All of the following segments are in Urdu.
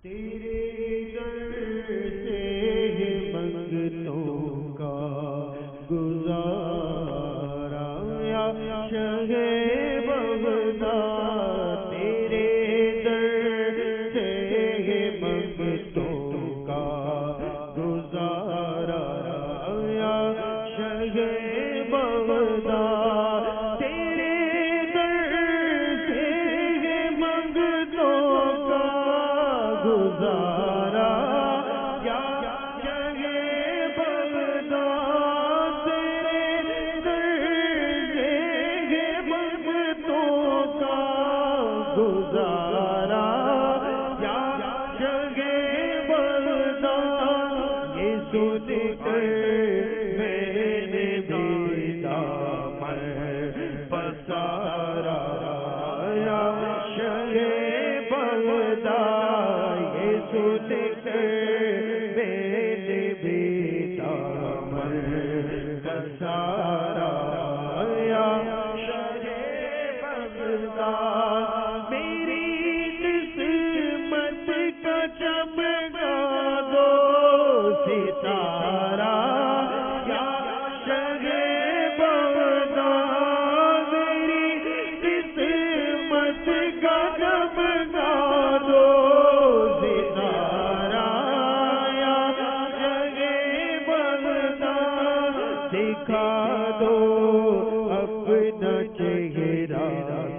تیرے در سے منگتوں کا گزارا یا شہ بغداد، تیرے در سے منگتوں کا گزارا یا شہ بغداد، تیرے در سے منگتوں کا گزارا یا شہ بغداد، تیرے در سے منگتوں کا گزارا یا شہ بغداد، یہ سن کر میں نے بھی دامن پسارا یا شہ بغداد، یہ سن کر میں نے بھی دامن پسارا یا شہ بغداد، میری قسمت کا چمکا دو ستارہ یا شہ بغداد، میری قسمت کا چمکا دو ستارہ یا شہ بغداد، دکھا دو اپنا چہرہ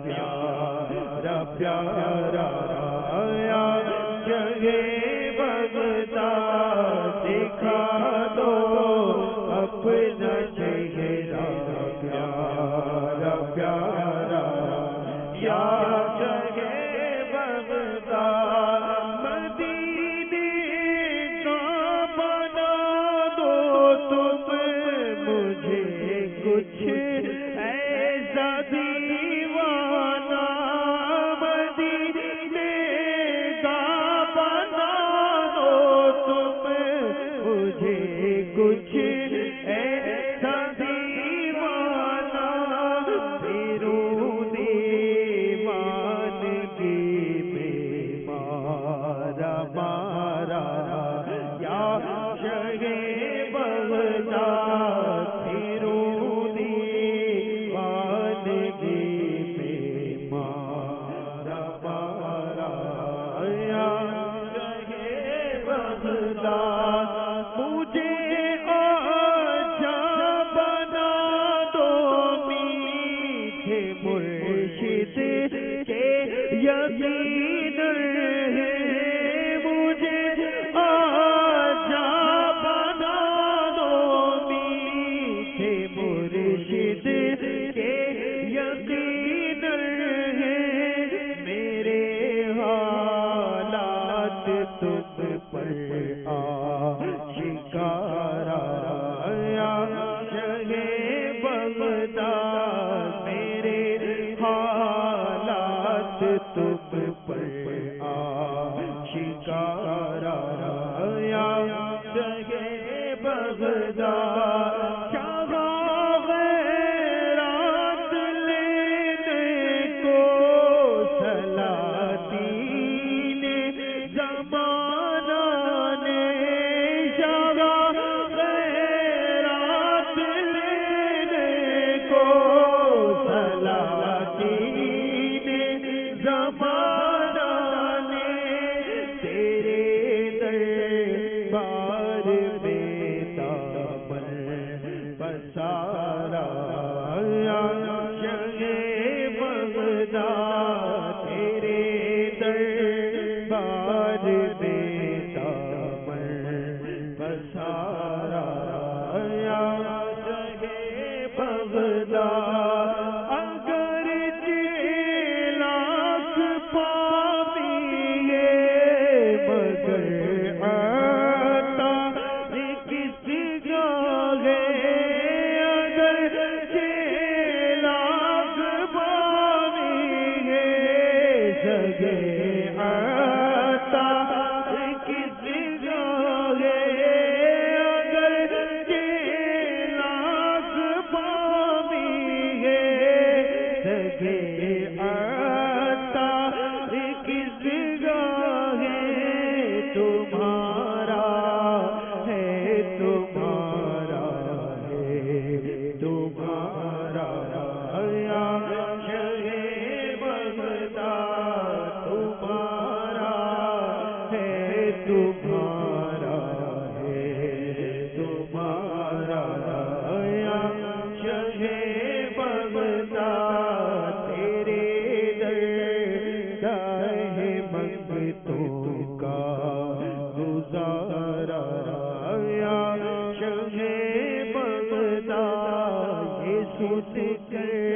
پیارا پیارا یا شہ بغداد، دکھا دو اپنا چہرہ پیارا پیارا یا شہ بغداد، مدینے کا بنا دو تم مجھے کچھ ایسا دیوانہ، مدینے کا بنا دو تم مجھے کچھ ایسا دیوانہ، بیرون دیوانگی میں مارا مارا یا شہ بغداد، بیرون دیوانگی میں مارا مارا یا شہ بغداد، مجھے آجا بنا دو میٹھے مرشد کے یقین ہے، مجھے آجا بنا دو میٹھے مرشد کے یقین ہے، میرے حالات تم پر آشکارا یا شہ بغداد، میرے حالات تم پر آشکارا یا شہ بغداد، چاہا خیرات لینے کو سلاطین زمانہ نے، چاہا خیرات لینے کو سلاطین زمانہ نے، تیرے دربار میں دامن پسارا یا شہ بغداد، تیرے دربار میں دامن پسارا یا شہ بغداد، اگرچہ لاکھ پاپیے مگر عطا کس گاہ اگرچہ لاکھ پاپیے سگے عطا کس گاہ اگرچہ لاکھ پاپیے سگے عطا کس گاہ کر